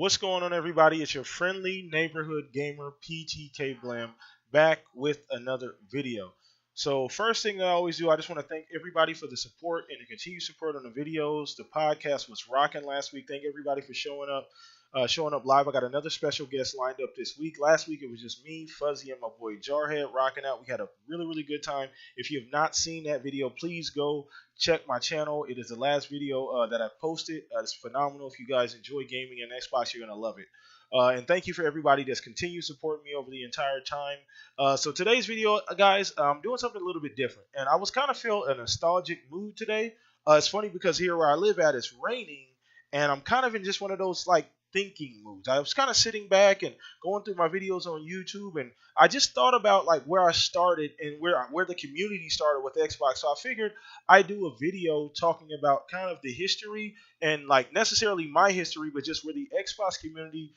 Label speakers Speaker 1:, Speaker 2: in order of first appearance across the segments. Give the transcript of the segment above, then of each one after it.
Speaker 1: What's going on, everybody? It's your friendly neighborhood gamer, PTK BLAM, back with another video. So, first thing I always do, I just want to thank everybody for the support and the continued support on the videos. The podcast was rocking last week. Thank everybody for showing up live. I got another special guest lined up this week. Last week it was just me, Fuzzy, and my boy Jarhead rocking out. We had a really good time. If you have not seen that video, please go check my channel. It is the last video that I posted. It's phenomenal. If you guys enjoy gaming and Xbox, you're gonna love it. And thank you for everybody that's continued supporting me over the entire time. So today's video, guys, I'm doing something a little bit different, and I was kind of feel a nostalgic mood today. It's funny because here where I live at, it's raining, and I'm kind of in just one of those like thinking moods. I was kind of sitting back and going through my videos on YouTube, and I just thought about like where I started and where the community started with Xbox. So I figured I'd do a video talking about kind of the history and like necessarily my history, but just where the Xbox community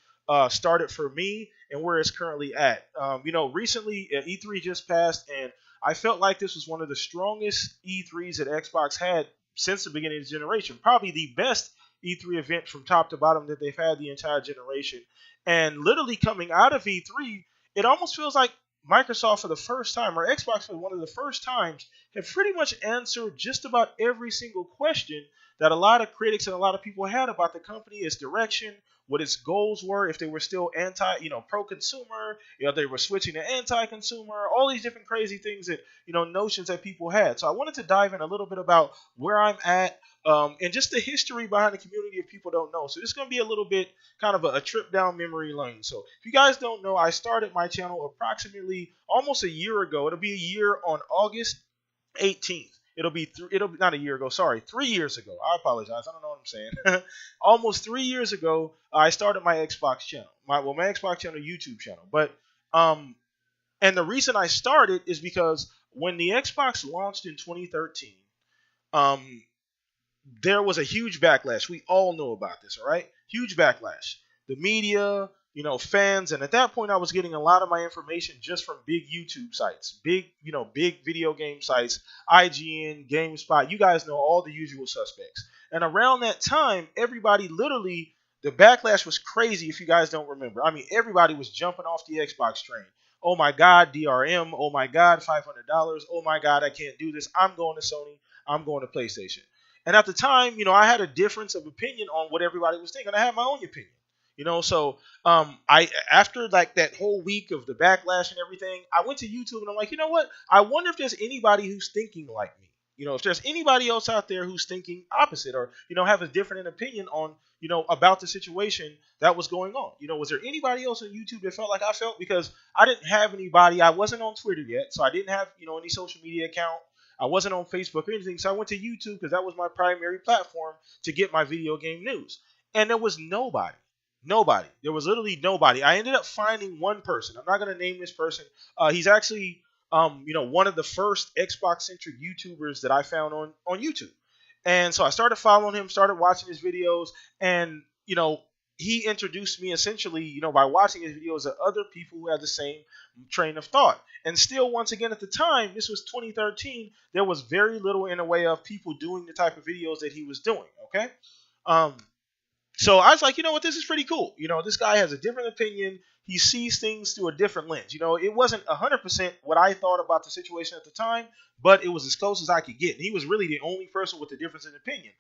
Speaker 1: started for me and where it's currently at. Recently E3 just passed, and I felt like this was one of the strongest E3s that Xbox had since the beginning of the generation. Probably the best E3 event from top to bottom that they've had the entire generation. And literally coming out of E3, it almost feels like Microsoft for the first time, or Xbox for one of the first times, have pretty much answered just about every single question that a lot of critics and a lot of people had about the company, its direction, what its goals were, if they were still pro-consumer, they were switching to anti-consumer, all these different crazy things that, notions that people had. So I wanted to dive in a little bit about where I'm at, and just the history behind the community if people don't know. So this is going to be a little bit kind of a trip down memory lane. So if you guys don't know, I started my channel approximately almost a year ago. It'll be a year on August 18th. It'll be not a year ago. Sorry, 3 years ago. I apologize. I don't know what I'm saying. Almost 3 years ago, I started my Xbox channel. My Xbox channel, YouTube channel. But and the reason I started is because when the Xbox launched in 2013, there was a huge backlash. We all know about this, all right? Huge backlash. The media, fans, and at that point I was getting a lot of my information just from big YouTube sites, big video game sites, IGN, GameSpot. You guys know all the usual suspects. And around that time, everybody literally, the backlash was crazy if you guys don't remember. I mean, everybody was jumping off the Xbox train. Oh my God, DRM. Oh my God, $500. Oh my God, I can't do this. I'm going to Sony. I'm going to PlayStation. And at the time, I had a difference of opinion on what everybody was thinking. I had my own opinion, So I after like that whole week of the backlash and everything, I went to YouTube and I'm like, you know what? I wonder if there's anybody who's thinking like me. If there's anybody else out there who's thinking opposite or have a different opinion on about the situation that was going on. Was there anybody else on YouTube that felt like I felt? Because I didn't have anybody. I wasn't on Twitter yet, so I didn't have any social media account. I wasn't on Facebook or anything, so I went to YouTube because that was my primary platform to get my video game news. And there was nobody. Nobody. There was literally nobody. I ended up finding one person. I'm not going to name this person. He's actually, one of the first Xbox-centric YouTubers that I found on YouTube. And so I started following him, started watching his videos, and, he introduced me essentially, by watching his videos to other people who had the same train of thought. And still, once again, at the time, this was 2013, there was very little in the way of people doing the type of videos that he was doing, okay? So I was like, you know what, this is pretty cool. This guy has a different opinion. He sees things through a different lens. It wasn't 100% what I thought about the situation at the time, but it was as close as I could get. And he was really the only person with a difference in opinion.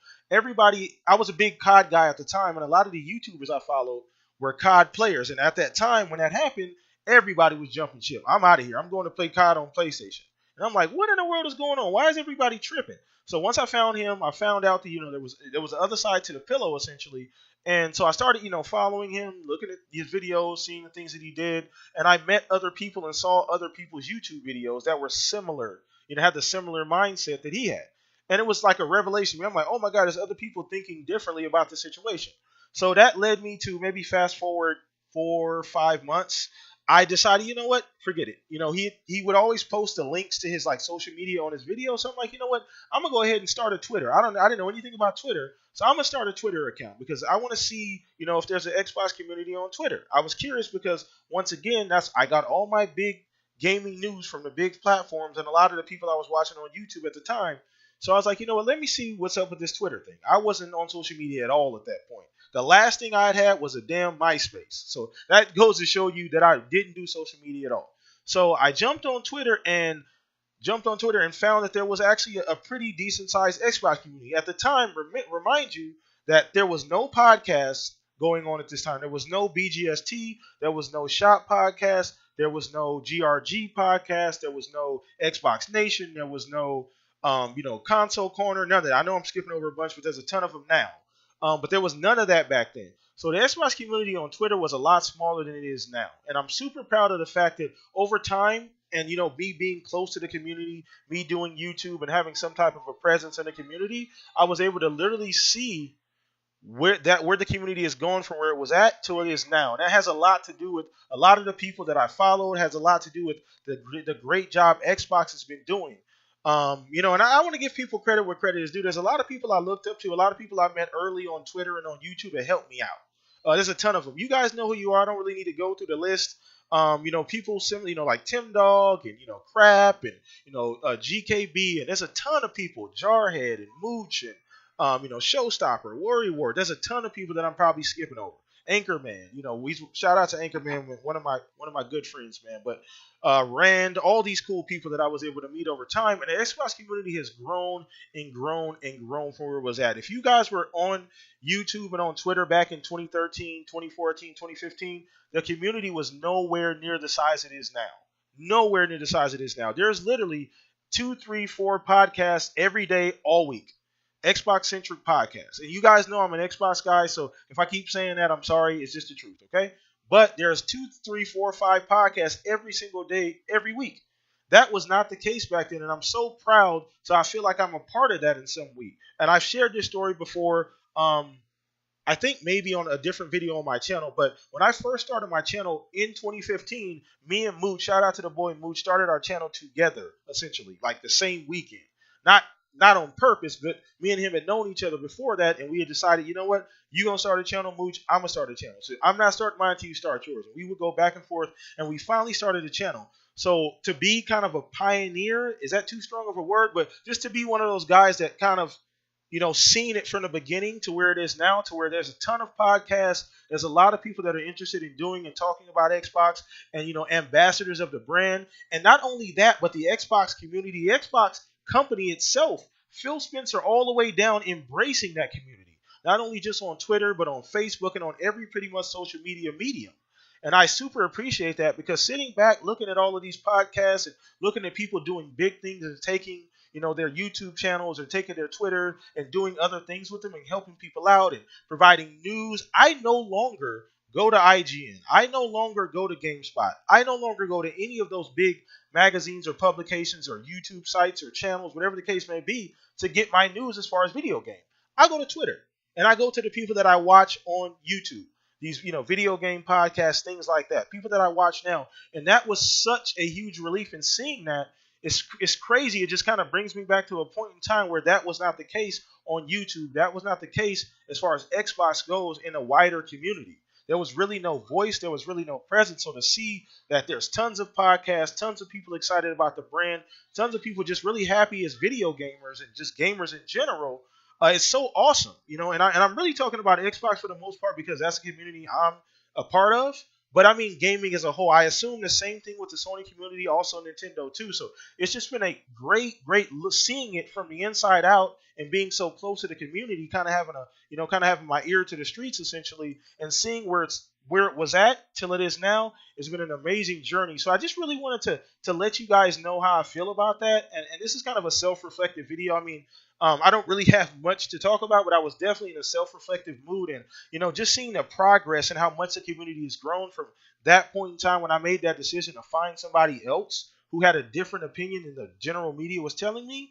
Speaker 1: I was a big COD guy at the time, and a lot of the YouTubers I followed were COD players. And at that time, when that happened, everybody was jumping ship. I'm out of here. I'm going to play COD on PlayStation. And I'm like, what in the world is going on? Why is everybody tripping? So once I found him, I found out that there was the other side to the pillow essentially. And so I started, following him, looking at his videos, seeing the things that he did. And I met other people and saw other people's YouTube videos that were similar, had the similar mindset that he had. And it was like a revelation. I'm like, oh my God, there's other people thinking differently about the situation. So that led me to maybe fast forward 4 or 5 months. I decided, you know what, forget it. He would always post the links to his like social media on his video. So I'm like, you know what, I'm gonna go ahead and start a Twitter. I didn't know anything about Twitter, so I'm gonna start a Twitter account because I want to see, if there's an Xbox community on Twitter. I was curious because once again, I got all my big gaming news from the big platforms and a lot of the people I was watching on YouTube at the time. So I was like, you know what? Let me see what's up with this Twitter thing. I wasn't on social media at all at that point. The last thing I had was a damn MySpace. So that goes to show you that I didn't do social media at all. So I jumped on Twitter and found that there was actually a pretty decent sized Xbox community. At the time, remind you that there was no podcast going on at this time. There was no BGST, there was no Shop podcast, there was no GRG podcast, there was no Xbox Nation, there was no console corner, none of that. I know I'm skipping over a bunch, but there's a ton of them now. But there was none of that back then. So the Xbox community on Twitter was a lot smaller than it is now. And I'm super proud of the fact that over time, and me being close to the community, me doing YouTube and having some type of a presence in the community, I was able to literally see where the community is going from where it was at to where it is now. And that has a lot to do with a lot of the people that I followed. It has a lot to do with the great job Xbox has been doing. And I want to give people credit where credit is due. There's a lot of people I looked up to, a lot of people I met early on Twitter and on YouTube that helped me out. There's a ton of them. You guys know who you are. I don't really need to go through the list. People simply, like Tim Dog and, Crap and, GKB. And there's a ton of people, Jarhead and Mooch and, Showstopper, Worry Ward. There's a ton of people that I'm probably skipping over. Anchorman, we shout out to Anchorman, one of my good friends, man. But Rand, all these cool people that I was able to meet over time, and the Xbox community has grown and grown and grown from where it was at. If you guys were on YouTube and on Twitter back in 2013, 2014, 2015, the community was nowhere near the size it is now. Nowhere near the size it is now. There's literally 2, 3, 4 podcasts every day, all week. Xbox centric podcast. And you guys know I'm an Xbox guy, so if I keep saying that, I'm sorry. It's just the truth, okay? But there's 2, 3, 4, 5 podcasts every single day, every week. That was not the case back then, and I'm so proud. So I feel like I'm a part of that in some way. And I've shared this story before. I think maybe on a different video on my channel, but when I first started my channel in 2015, me and Mooch, shout out to the boy Mooch, started our channel together, essentially, like the same weekend. Not on purpose, but me and him had known each other before that, and we had decided, you know what, you gonna start a channel, Mooch, I'm gonna start a channel. So I'm not starting mine until you start yours. And we would go back and forth, and we finally started a channel. So to be kind of a pioneer, is that too strong of a word? But just to be one of those guys that kind of, seen it from the beginning to where it is now, to where there's a ton of podcasts. There's a lot of people that are interested in doing and talking about Xbox and, ambassadors of the brand. And not only that, but the Xbox community, the Xbox company itself, Phil Spencer all the way down embracing that community. Not only just on Twitter, but on Facebook and on every pretty much social media medium. And I super appreciate that because sitting back, looking at all of these podcasts and looking at people doing big things and taking their YouTube channels or taking their Twitter and doing other things with them and helping people out and providing news. I no longer go to IGN. I no longer go to GameSpot. I no longer go to any of those big magazines or publications or YouTube sites or channels, whatever the case may be, to get my news as far as video game. I go to Twitter and I go to the people that I watch on YouTube. These, video game podcasts, things like that. People that I watch now. And that was such a huge relief in seeing that. It's crazy. It just kind of brings me back to a point in time where that was not the case on YouTube. That was not the case as far as Xbox goes in a wider community. There was really no voice. There was really no presence. So to see that there's tons of podcasts, tons of people excited about the brand, tons of people just really happy as video gamers and just gamers in general, it's so awesome. And I'm really talking about Xbox for the most part because that's the community I'm a part of. But I mean gaming as a whole. I assume the same thing with the Sony community, also Nintendo too. So it's just been a great seeing it from the inside out and being so close to the community, kind of having my ear to the streets essentially, and seeing where it was at till it is now. It's been an amazing journey. So I just really wanted to let you guys know how I feel about that. And this is kind of a self-reflective video. I mean, I don't really have much to talk about, but I was definitely in a self-reflective mood. And, just seeing the progress and how much the community has grown from that point in time when I made that decision to find somebody else who had a different opinion than the general media was telling me,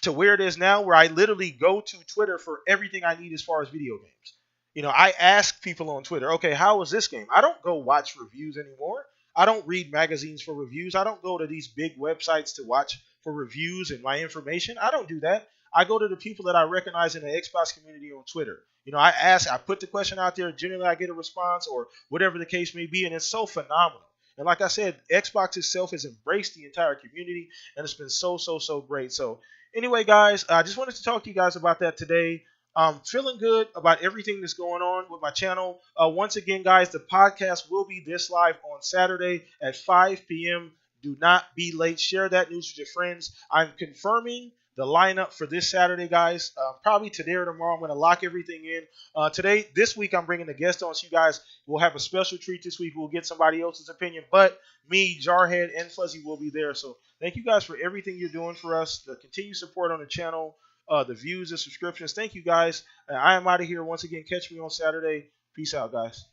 Speaker 1: to where it is now, where I literally go to Twitter for everything I need as far as video games. I ask people on Twitter, okay, how was this game? I don't go watch reviews anymore. I don't read magazines for reviews. I don't go to these big websites to watch for reviews and my information. I don't do that. I go to the people that I recognize in the Xbox community on Twitter. I put the question out there. Generally, I get a response or whatever the case may be, and it's so phenomenal. And like I said, Xbox itself has embraced the entire community, and it's been so great. So Anyway, guys, I just wanted to talk to you guys about that today. Feeling good about everything that's going on with my channel. Once again, guys, the podcast will be this live on Saturday at 5 p.m. Do not be late. Share that news with your friends. I'm confirming the lineup for this Saturday, guys. Probably today or tomorrow. I'm going to lock everything in. This week, I'm bringing a guest on, so you guys will have a special treat this week. We'll get somebody else's opinion, but me, Jarhead, and Fuzzy will be there. So thank you guys for everything you're doing for us, the continued support on the channel, the views and subscriptions. Thank you guys. I am out of here. Once again, catch me on Saturday. Peace out, guys.